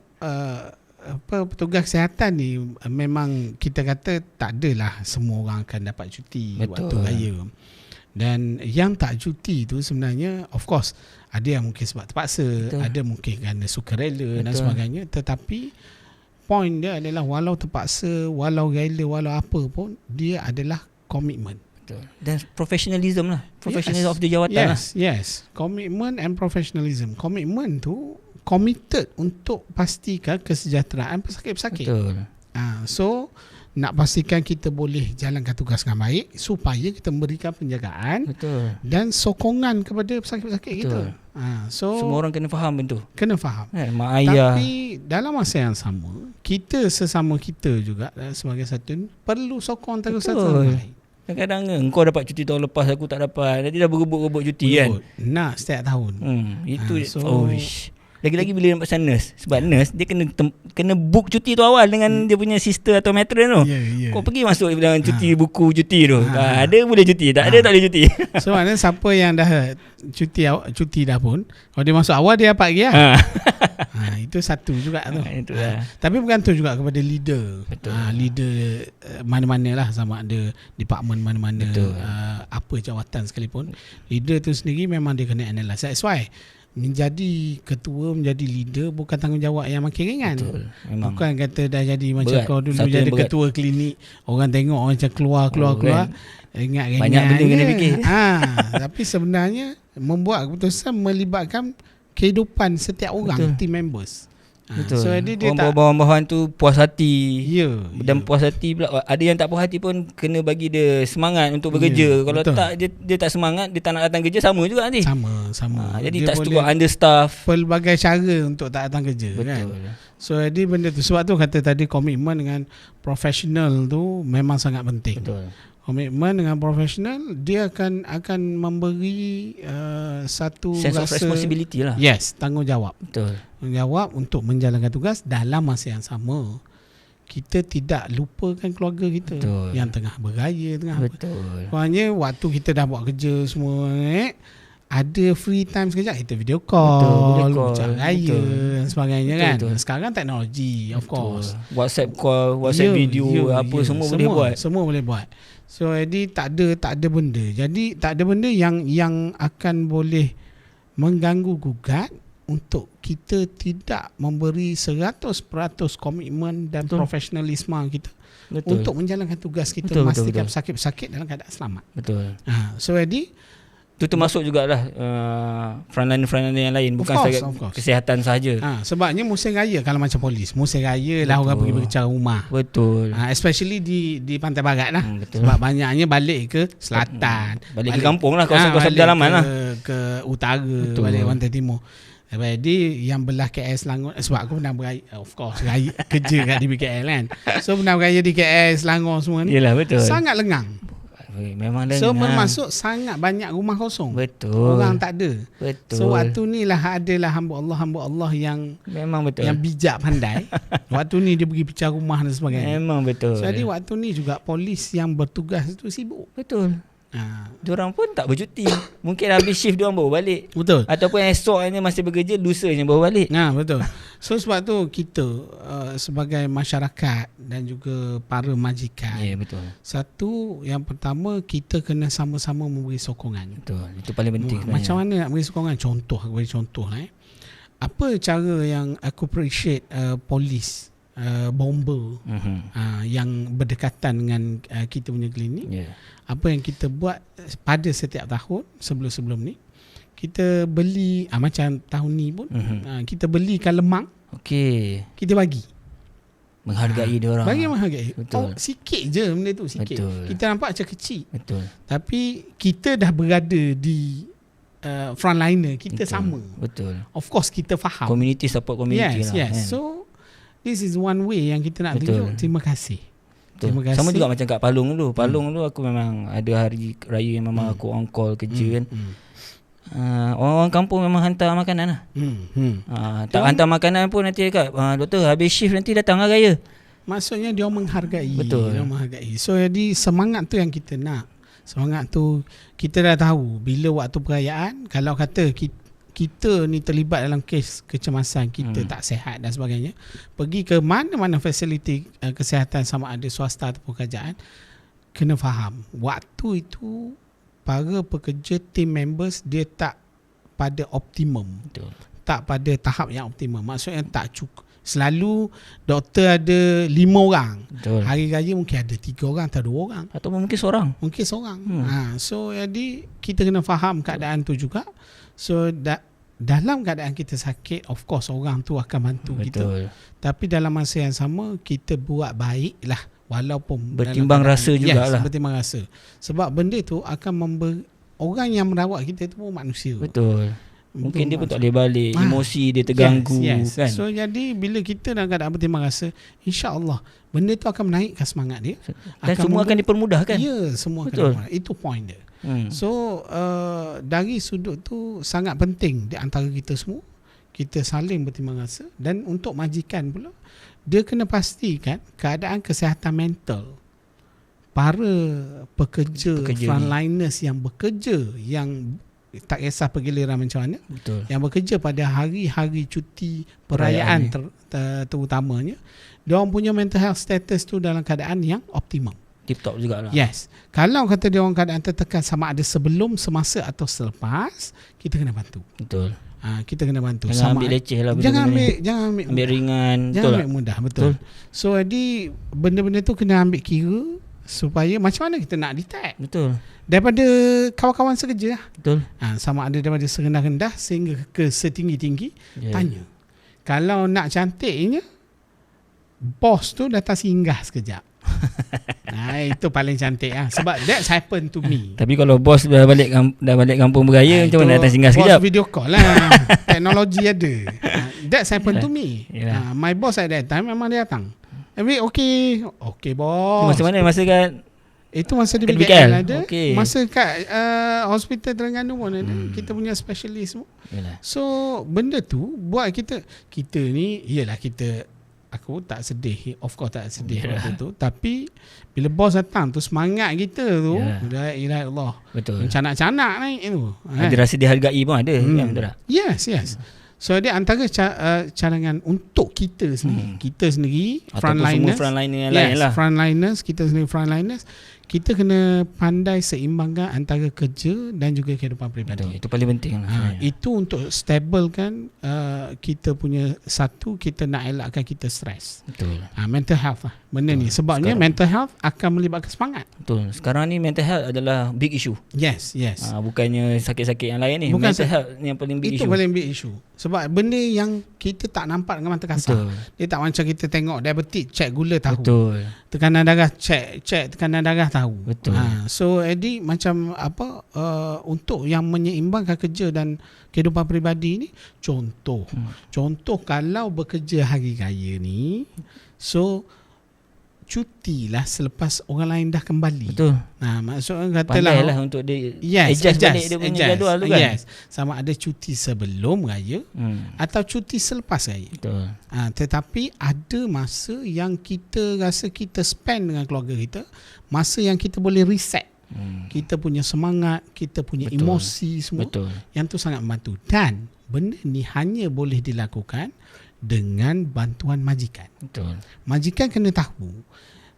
petugas kesihatan ni memang kita kata tak adalah semua orang akan dapat cuti waktu raya. Dan yang tak cuti tu sebenarnya of course ada yang mungkin sebab terpaksa, ada mungkin kerana sukarela dan sebagainya, tetapi point dia adalah walau terpaksa, walau rela, walau apa pun, dia adalah komitmen. Betul. Dan professionalism lah. Professionalism of the jawatan lah. Yes. Commitment and professionalism. Komitmen tu committed untuk pastikan kesejahteraan pesakit-pesakit. Betul. So nak pastikan kita boleh jalankan tugas dengan baik supaya kita memberikan penjagaan dan sokongan kepada pesakit-pesakit kita. So semua orang kena faham benda tu. Kena faham. Mak ayah. Tapi dalam masa yang sama, kita sesama kita juga sebagai satu perlu sokong antara satu sama lain. Kadang-kadang engkau dapat cuti tahun lepas, aku tak dapat. Nanti dah berebut-rebut cuti kan. Nak setiap tahun. Itu lagi-lagi bila nak pasal nurse. Sebab nurse dia kena book cuti tu awal dengan dia punya sister atau matron tu. Kau pergi masuk dalam cuti buku cuti tu. Ada boleh cuti, tak ada tak boleh cuti. So maknanya siapa yang dah cuti dah pun, kalau dia masuk awal dia dapat lagi lah. Itu satu juga tu. Tapi bergantung juga kepada leader. Leader mana-mana lah, sama ada department mana-mana, apa jawatan sekalipun. Leader tu sendiri memang dia kena analyse. That's why menjadi ketua, menjadi leader bukan tanggungjawab yang makin ringan. Bukan kata dah jadi macam berat. Kau dulu jadi ketua klinik, orang tengok orang macam keluar ingat banyak benda kena fikir. Tapi sebenarnya membuat keputusan melibatkan kehidupan setiap orang, team members. Betul. So dia orang bawahan tu puas hati. Dan puas hati pula. Ada yang tak puas hati pun kena bagi dia semangat untuk bekerja. Kalau tak dia tak semangat, dia tak nak datang kerja, sama juga nanti. Sama. Jadi dia tak setuju understaff. Pelbagai cara untuk tak datang kerja. Betul. Kan? So jadi benda tu, sebab tu kata tadi komitmen dengan profesional tu memang sangat penting. Betul. Komitmen dengan profesional, dia akan memberi satu sense rasa of responsibility lah. Yes, tanggungjawab. Betul. Tanggungjawab untuk menjalankan tugas dalam masa yang sama. Kita tidak lupakan keluarga kita. Betul. Yang tengah beraya, Betul. Maknanya waktu kita dah buat kerja semua, ada free time sekejap, kita video call, bicara raya dan sebagainya. Betul. Sekarang teknologi, of course, WhatsApp call, WhatsApp video, semua boleh buat. Semua boleh buat. So jadi tak ada benda. Jadi tak ada benda yang akan boleh mengganggu gugat untuk kita tidak memberi 100% komitmen dan profesionalisme kita untuk menjalankan tugas kita, memastikan pesakit-pesakit dalam keadaan selamat. Betul. So jadi itu termasuk jugalah frontline yang lain, bukan setakat kesihatan sahaja. Sebabnya musim raya, kalau macam polis, musim raya lah orang pergi berbicara rumah. Betul. Especially di pantai barat lah. Sebab banyaknya balik ke selatan, balik ke kampung lah, kawasan-kawasan pedalaman lah, ke utara, balik pantai timur. Jadi yang belah KL Selangor, sebab aku pernah beraya, of course, kerja kat DBKL kan. So pernah beraya di KL Selangor semua ni. Yelah, betul. Sangat lengang. Memang lengang. So bermaksud sangat banyak rumah kosong. Betul. Orang tak ada. Betul. So waktu ni lah adalah hamba Allah yang memang betul, yang bijak pandai. Waktu ni dia pergi pecah rumah dan sebagainya. Memang betul. So jadi waktu ni juga polis yang bertugas tu sibuk. Betul. Diorang pun tak bercuti. Mungkin habis shift diorang baru balik. Betul. Ataupun esoknya masih bekerja, lusanya baru balik. Betul. So sebab tu kita sebagai masyarakat dan juga para majikan, betul. Satu, yang pertama, kita kena sama-sama memberi sokongan. Betul. Itu paling penting. Macam mana nak beri sokongan? Aku beri contoh apa cara yang aku appreciate polis bomber yang berdekatan dengan kita punya klinik. Apa yang kita buat pada setiap tahun sebelum ni, kita beli macam tahun ni pun kita belikan lemang. Kita bagi menghargai dia orang. Bagi menghargai. Sikit je benda tu, sikit. Betul. Kita nampak macam kecil. Betul. Tapi kita dah berada di frontliner, kita sama. Betul. Of course kita faham. Community support community lah. Yes. So this is one way yang kita nak tunjuk terima kasih. Terima kasih. Sama juga macam kat Palung dulu. Palung dulu aku memang ada hari raya yang memang aku on call kerja kan. Orang kampung memang hantar makanan lah. Tak hantar makanan pun nanti cakap, doktor habis shift nanti datang lah raya. Maksudnya dia menghargai. Betul. Dia menghargai. So jadi semangat tu yang kita nak. Semangat tu kita dah tahu bila waktu perayaan, kalau kata kita ni terlibat dalam kes kecemasan, kita tak sihat dan sebagainya, pergi ke mana-mana fasiliti kesihatan, sama ada swasta ataupun kerajaan, kena faham waktu itu para pekerja team members dia tak pada optimum. Betul. Tak pada tahap yang optimum. Maksudnya tak cukup, Selalu doktor ada 5 orang. Betul. Hari raya mungkin ada 3 orang atau 2 orang. Atau mungkin seorang. Mungkin seorang. So jadi kita kena faham keadaan tu juga. So dalam keadaan kita sakit, of course orang tu akan bantu kita. Tapi dalam masa yang sama kita buat baik lah, walaupun bertimbang rasa jugalah. Bertimbang rasa. Sebab benda tu akan orang yang merawat kita tu pun manusia. Betul. Mungkin dia pun tak boleh balik, emosi dia terganggu, yes. kan. So jadi bila kita dalam keadaan bertimbang rasa, insya-Allah benda tu akan menaikkan semangat dia. Dan semua akan dipermudahkan. Ya, semua akan dipermudahkan. Itu point dia. So dari sudut tu sangat penting di antara kita semua, kita saling bertimbang rasa. Dan untuk majikan pula, dia kena pastikan keadaan kesihatan mental para pekerja frontliners yang bekerja, yang tak kisah pergiliran macam mana. Betul. Yang bekerja pada hari-hari cuti perayaan terutamanya, diorang punya mental health status tu dalam keadaan yang optimum. Tip-top jugalah. Yes. Kalau kata diorang keadaan tertekan sama ada sebelum, semasa atau selepas, kita kena bantu. Betul. Kita kena bantu. Jangan ambil leceh lah. Jangan ambil ringan. Jangan ambil mudah. Betul. So jadi benda-benda tu kena ambil kira supaya macam mana kita nak detect. Betul. Daripada kawan-kawan sekerja lah. Betul. Sama ada daripada serendah-rendah sehingga ke setinggi-tinggi, tanya. Kalau nak cantiknya, bos tu datang singgah sekejap. Itu paling cantik lah. Sebab that's happened to me. Tapi kalau bos dah balik kampung beraya, macam mana datang singgah sekejap? Bos video call lah. Teknologi ada. That's happened to me. My boss at that time memang dia datang. Okay bos. Masa mana? Masa kat itu masa di BKL ada. Masa kat hospital Terengganu pun ada. Kita punya specialist semua. So benda tu buat kita ni, iyalah aku tak sedih, of course tak sedih waktu tu, tapi bila bos datang tu semangat kita tu, la ilaha illallah. Betul. Canak-canak naik tu. Ada rasa dihargai pun ada, kan, betul tak? Yes. So dia antara cadangan untuk kita sendiri. Kita sendiri frontliners, frontliners, kita sendiri frontliners, kita kena pandai seimbangkan antara kerja dan juga kehidupan peribadi. Itu paling penting lah. Itu untuk stablekan kita punya kita nak elakkan kita stres. Betul. Mental health lah benda ni. Sebabnya mental health akan melibatkan semangat. Betul. Sekarang ni mental health adalah big issue. Yes. Bukannya sakit-sakit yang lain ni. Bukan mental health ni yang paling big issue. Itu paling big issue. Sebab benda yang kita tak nampak dengan mata kasar. Betul. Dia tak macam kita tengok diabetes, cek gula tahu. Betul. Tekanan darah, cek tekanan darah tahu. Betul. So Eddie macam untuk yang menyeimbangkan kerja dan kehidupan peribadi ni, contoh kalau bekerja hari raya ni, so cutilah selepas orang lain dah kembali. Betul. Maksudnya katalah pandailah untuk dia adjust balik dia punya jadual tu kan. Yes. Sama ada cuti sebelum raya atau cuti selepas raya. Betul. Tetapi ada masa yang kita rasa kita spend dengan keluarga kita, masa yang kita boleh reset. Kita punya semangat, kita punya emosi semua. Betul. Yang tu sangat membantu. Dan benda ni hanya boleh dilakukan dengan bantuan majikan. Betul. Majikan kena tahu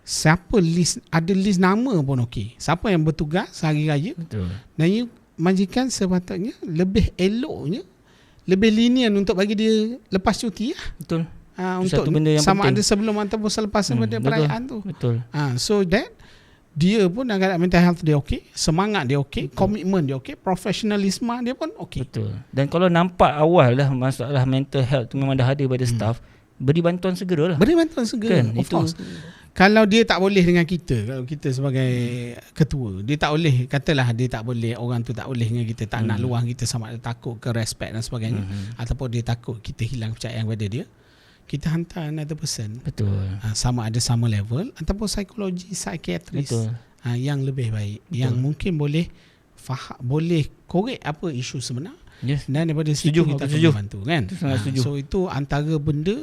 siapa ada list nama pun okey. Siapa yang bertugas hari raya. Betul. Dan majikan sepatutnya lebih eloknya, lebih lenient untuk bagi dia lepas cuti lah. Betul. Untuk benda yang sama penting. Ada sebelum ataupun selepas daripada perayaan tu. Betul. So that dia pun dalam mental health dia okey, semangat dia okey, komitmen dia okey, profesionalisme dia pun okey. Betul. Dan kalau nampak awal dah masalah mental health tu memang dah ada pada staff, beri bantuan segera lah. Beri bantuan segera. Kan? Of course. Kalau dia tak boleh dengan kita, kalau kita sebagai ketua, dia tak boleh, katalah dia tak boleh, orang tu tak boleh dengan kita, tak nak luang kita, sama ada takut ke respect dan sebagainya, ataupun dia takut kita hilang kepercayaan pada dia, kita hantar another person. Betul. Sama ada sama level ataupun psikologi, psikiatris yang lebih baik. Betul. Yang mungkin boleh boleh korek apa isu sebenar. Yes. Dan daripada situ kita akan membantu kan. So itu antara benda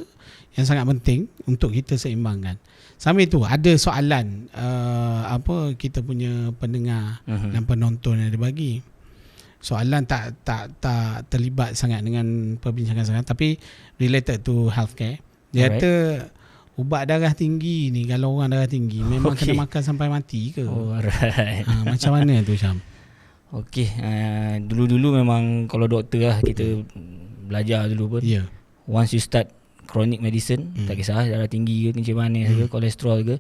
yang sangat penting untuk kita seimbangkan. Sambil itu ada soalan kita punya pendengar dan penonton yang ada bagi. Soalan tak terlibat sangat dengan perbincangan sangat, tapi related to healthcare. Dia kata ubat darah tinggi ni, kalau orang darah tinggi memang kena makan sampai mati ke? Alright. Macam mana tu Syam? Okey, dulu-dulu memang kalau doktor lah kita belajar dulu pun. Once you start chronic medicine, tak kisah darah tinggi ke, kencing manis ke, kolesterol ke,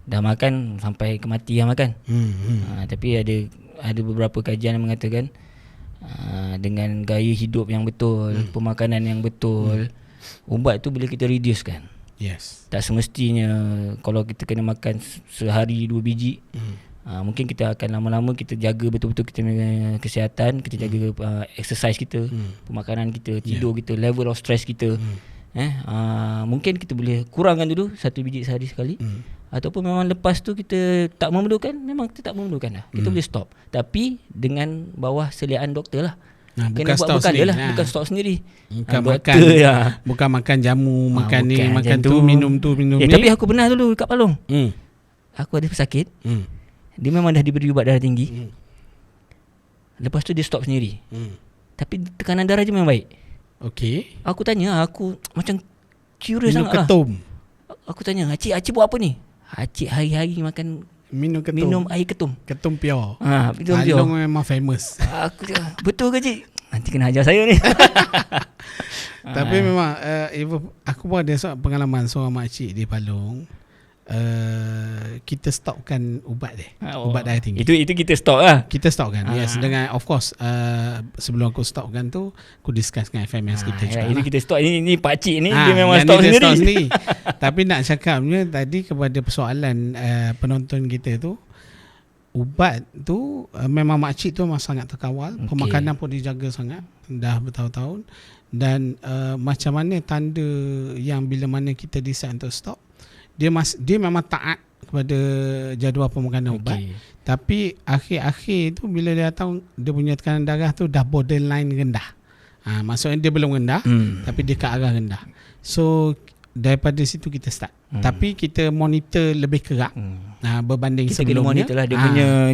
dah makan sampai ke mati yang makan. Tapi ada beberapa kajian yang mengatakan dengan gaya hidup yang betul, pemakanan yang betul, ubat tu boleh kita reduce kan. Yes. Tak semestinya kalau kita kena makan sehari 2 biji, mungkin kita akan lama-lama kita jaga betul-betul kita punya kesihatan, kita jaga exercise kita, pemakanan kita, tidur kita, level of stress kita. Mungkin kita boleh kurangkan dulu 1 biji sehari sekali. Ataupun memang lepas tu kita tak memerlukan, memang kita tak memerlukan lah. Kita boleh stop. Tapi dengan bawah seliaan doktor lah. Bukan buat stok sendiri lah. Bukan stok sendiri. Bukan makan jamu, makan ni, makan tu, minum ni. Tapi aku pernah dulu kat Palong. Aku ada pesakit. Dia memang dah diberi ubat darah tinggi. Lepas tu dia stop sendiri. Tapi tekanan darah je memang baik. Okey. Aku tanya, aku macam curious minum sangat ketum. Aku tanya, Acik buat apa ni? Acik hari-hari makan minum air ketum. Ketum pure. Ketum pure. Palong memang famous. Aku cakap, betul ke cik? Nanti kena ajar saya ni. Tapi memang aku pun ada pengalaman seorang makcik di Palong. Kita stopkan ubat dia. Ubat darah tinggi. Itu kita stop lah. Kita stopkan. Yes, dengan of course sebelum aku stopkan tu aku discuss dengan FMS kita juga. Itu kita stop. Ini pak cik ni dia memang stop sendiri. Tapi nak cakapnya tadi kepada persoalan penonton kita tu, ubat tu memang makcik tu memang sangat terkawal. Pemakanan pun dijaga sangat dah bertahun-tahun. Dan macam mana tanda yang bila mana kita decide untuk stop, dia memang taat kepada jadual pemakanan ubat. Tapi akhir-akhir tu bila dia tahu dia punya tekanan darah tu dah borderline rendah. Maksudnya dia belum rendah, tapi dia ke arah rendah. So daripada situ kita start. Tapi kita monitor lebih kerap berbanding kita sebelumnya. Kita kena monitor lah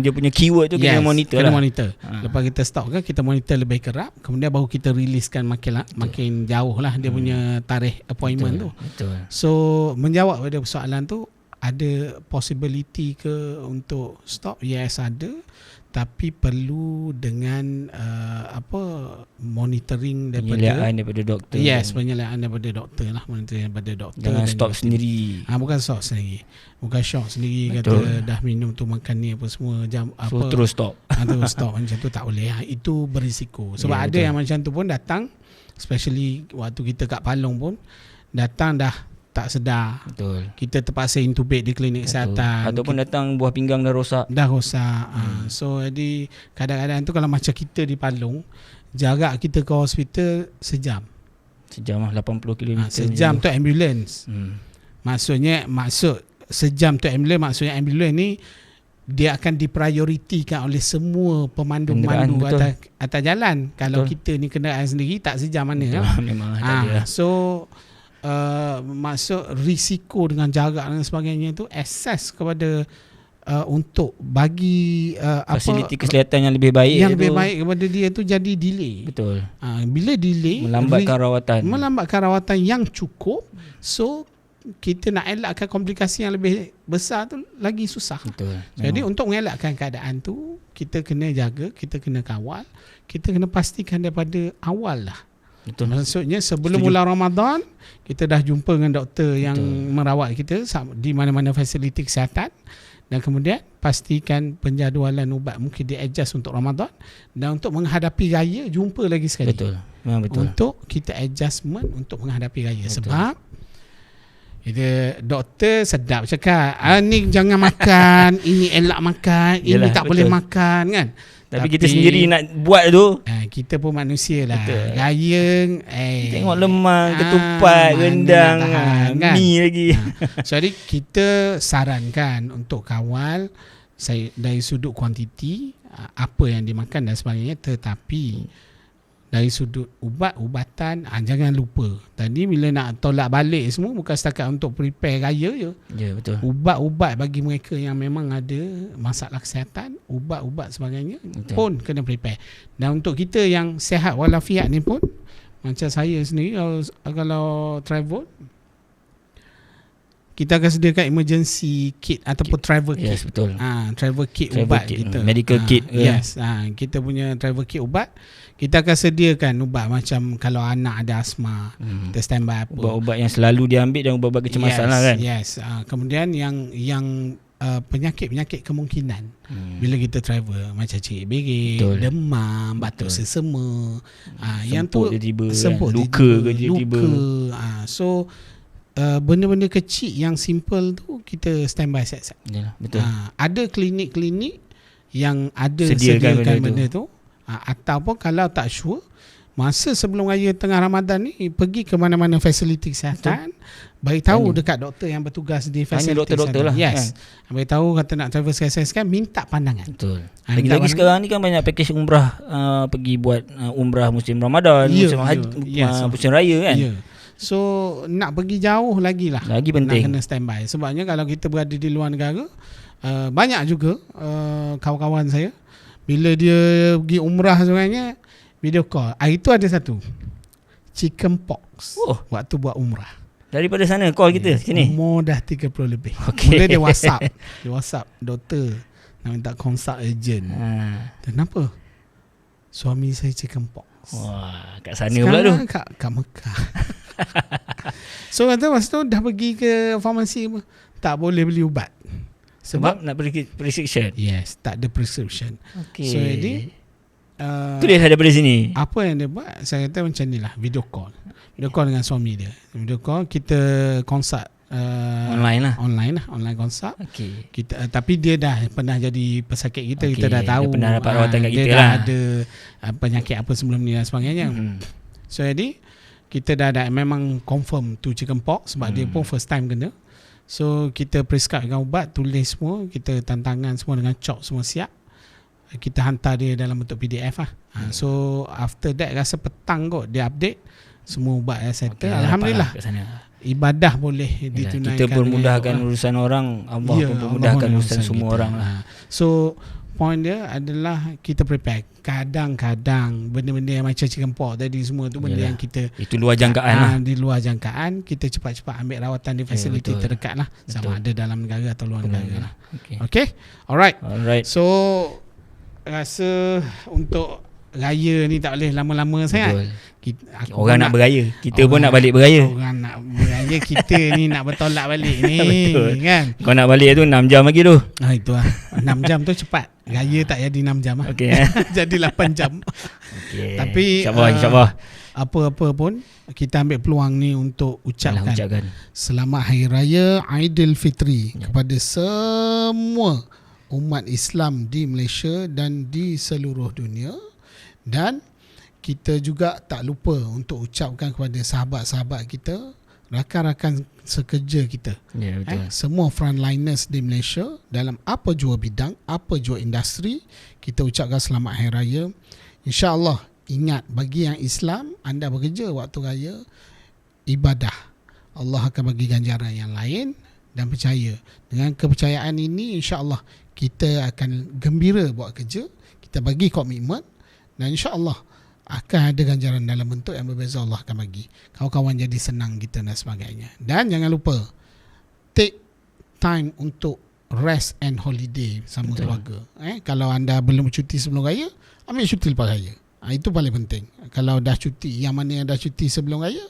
dia punya keyword tu, kena monitor lah. Monitor. Lepas kita stop kan, kita monitor lebih kerap, kemudian baru kita releasekan makin jauh lah dia punya tarikh appointment tu. Betul. So menjawab pada persoalan tu, ada possibility ke untuk stop? Yes, ada. Tapi perlu dengan monitoring daripada doktor. Yes, penyeliaan daripada doktor lah. Monitoring daripada doktor. Jangan stop sendiri. Bukan stop sendiri. Bukan shock sendiri. Betul. Kata dah minum tu, makan ni apa semua jam so, terus stop. Terus stop macam tu tak boleh. Itu berisiko. Sebab ada yang macam tu pun datang, especially waktu kita kat Palong pun datang dah tak sedar. Betul. Kita terpaksa intubate di klinik kesihatan. Ataupun datang buah pinggang dah rosak. So jadi kadang-kadang tu kalau macam kita di Palong, jarak kita ke hospital sejam lah, 80 km. Sejam tu ambulans. Maksud sejam tu ambulans, maksudnya ambulans ni dia akan diprioritikan oleh semua pemandu-pemandu atas jalan. Kalau kita ni kenderaan sendiri tak sejam mana. Memang tak ada. So maksud risiko dengan jarak dan sebagainya tu access kepada untuk bagi fasiliti kesihatan yang lebih baik kepada dia tu jadi delay. Betul. Bila delay, melambatkan rawatan yang cukup. So kita nak elakkan komplikasi yang lebih besar tu lagi susah. Betul. Jadi untuk mengelakkan keadaan tu, kita kena jaga, kita kena kawal, kita kena pastikan daripada awal lah. Betul. Maksudnya sebelum bulan Ramadan kita dah jumpa dengan doktor yang merawat kita di mana-mana fasiliti kesihatan, dan kemudian pastikan penjadualan ubat mungkin di-adjust untuk Ramadan, dan untuk menghadapi raya jumpa lagi sekali. Betul. Betul. Untuk kita adjustment untuk menghadapi raya. Betul. Sebab doktor sedap cakap, ni jangan makan, ini elak makan, ini tak boleh makan kan. Tapi kita sendiri nak buat tu, kita pun manusia lah. Raya tengok lemang, ketupat, rendang, kan? Mi lagi. Jadi kita sarankan untuk kawal dari sudut kuantiti apa yang dimakan dan sebagainya. Tetapi dari sudut ubatan, jangan lupa tadi bila nak tolak balik semua bukan setakat untuk prepare raya je. Ya, betul. Ubat-ubat bagi mereka yang memang ada masalah kesihatan, ubat-ubat sebagainya, betul, pun kena prepare. Dan untuk kita yang sihat walafiat ni pun, macam saya sendiri kalau travel, kita akan sediakan emergency kit ataupun travel kit. Yes, betul. Travel kit Travel ubat kit, kita. medical kit. Yes. Kita punya travel kit ubat. Kita akan sediakan ubat macam kalau anak ada asma, kita standby apa. Ubat-ubat yang selalu diambil dan ubat-ubat kecemasan lah kan. Yes. Kemudian yang penyakit-penyakit kemungkinan bila kita travel macam cik begit, demam, batuk sesama, yang tu semput luka ke tiba-tiba. So benda-benda kecil yang simple tu kita standby set-set. Yalah, betul. Ada klinik-klinik yang ada Sediakan benda tu. Ataupun kalau tak sure, masa sebelum raya tengah Ramadan ni pergi ke mana-mana fasiliti kesihatan, bagi tahu dekat doktor yang bertugas di fasiliti doktor-doktor lah. Yes. Bagi tahu kata nak travel sekali-sekali, minta pandangan. Betul. Lagi-lagi sekarang ni kan banyak package umrah, pergi buat umrah musim Ramadan, musim haji, musim raya kan. So nak pergi jauh lagi lah. Lagi penting. Nak kena standby. Sebabnya kalau kita berada di luar negara, banyak juga kawan-kawan saya bila dia pergi umrah sebenarnya video call. Itu ada satu chicken pox waktu buat umrah. Daripada sana call kita sini. Umur dah 30 lebih. Okay. Mula dia WhatsApp doktor nak minta consult urgent. Kenapa? Suami saya chicken pox. Wah, kat sana pula tu. Kat Mekah. So kata masa tu dah pergi ke farmasi, tak boleh beli ubat. Sebab nak prescription. Yes, tak ada prescription. Okay. So jadi tu dia daripada sini. Apa yang dia buat, saya kata macam ni lah, video call dengan suami dia. Video call, kita consult online consult. Okay. Kita tapi dia dah pernah jadi pesakit kita, kita dah tahu. Dia pernah dapat rawatan kat kita dia lah. dah ada penyakit apa sebelum ni dan sebagainya. So jadi kita dah memang confirm tu chicken pox sebab dia pun first time kena. So kita prescribe dengan ubat, tulis semua, kita tantangan semua dengan chalk semua siap. Kita hantar dia dalam bentuk PDF lah. So after that rasa petang kot dia update semua ubat dah settle. Alhamdulillah. Ibadah boleh ditunaikan. Kita permudahkan urusan orang, Allah pun permudahkan urusan semua orang lah. So point dia adalah kita prepare. Kadang-kadang benda-benda yang macam chicken pox tadi semua tu benda yang kita itu luar jangkaan lah. Di luar jangkaan, kita cepat-cepat ambil rawatan di fasiliti terdekat lah. Sama ada dalam negara atau luar negara lah. Okay. Alright. So rasa untuk raya ni tak boleh lama-lama sangat. Orang nak beraya, kita pun nak balik beraya. Orang nak beraya, kita ni nak bertolak balik ni. Betul. Kan? Kau nak balik tu 6 jam lagi tu. Itu lah. 6 jam tu cepat. Raya tak jadi 6 jam lah. Jadi 8 jam. Tapi InsyaAllah. Apa-apa pun kita ambil peluang ni untuk ucapkan selamat Hari Raya Aidilfitri kepada semua umat Islam di Malaysia dan di seluruh dunia. Dan kita juga tak lupa untuk ucapkan kepada sahabat-sahabat kita, rakan-rakan sekerja kita, semua frontliners di Malaysia dalam apa jua bidang, apa jua industri, kita ucapkan selamat Hari Raya. InsyaAllah, ingat bagi yang Islam, anda bekerja waktu raya, ibadah, Allah akan bagi ganjaran yang lain. Dan percaya, dengan kepercayaan ini insyaAllah kita akan gembira buat kerja, kita bagi komitmen, dan insyaAllah akan ada ganjaran dalam bentuk yang berbeza. Allah akan bagi kawan-kawan jadi senang kita dan sebagainya. Dan jangan lupa take time untuk rest and holiday sama keluarga. Kalau anda belum cuti sebelum raya, ambil cuti lepas raya. Itu paling penting. Kalau dah cuti, yang mana yang dah cuti sebelum raya,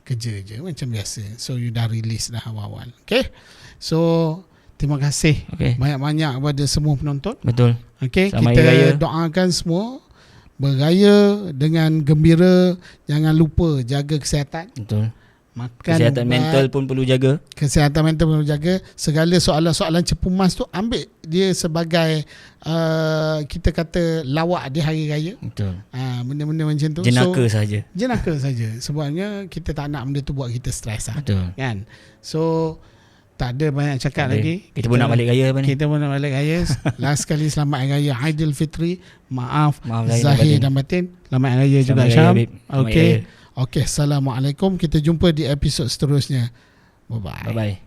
kerja je macam biasa. So you dah release dah awal-awal. Okay. So terima kasih banyak-banyak kepada semua penonton. Betul. Okay. Kita doakan semua berraya dengan gembira. Jangan lupa jaga kesihatan. Betul. Makan kesihatan ubat, mental pun perlu jaga. Kesihatan mental perlu jaga. Segala soalan-soalan cepu mas tu ambil dia sebagai kita kata lawak di hari raya. Betul. Benda-benda macam tu. Jenaka saja. Sebabnya kita tak nak benda tu buat kita stres lah. Betul. Kan? So tak ada banyak cakap lagi. Kita pun nak balik raya apa ni? Kita pun nak balik raya. Last kali selamat Hari Raya Aidilfitri. Maaf Zahir dan Batin. Selamat Hari Raya juga Syam. Okay. Assalamualaikum. Kita jumpa di episod seterusnya. Bye-bye.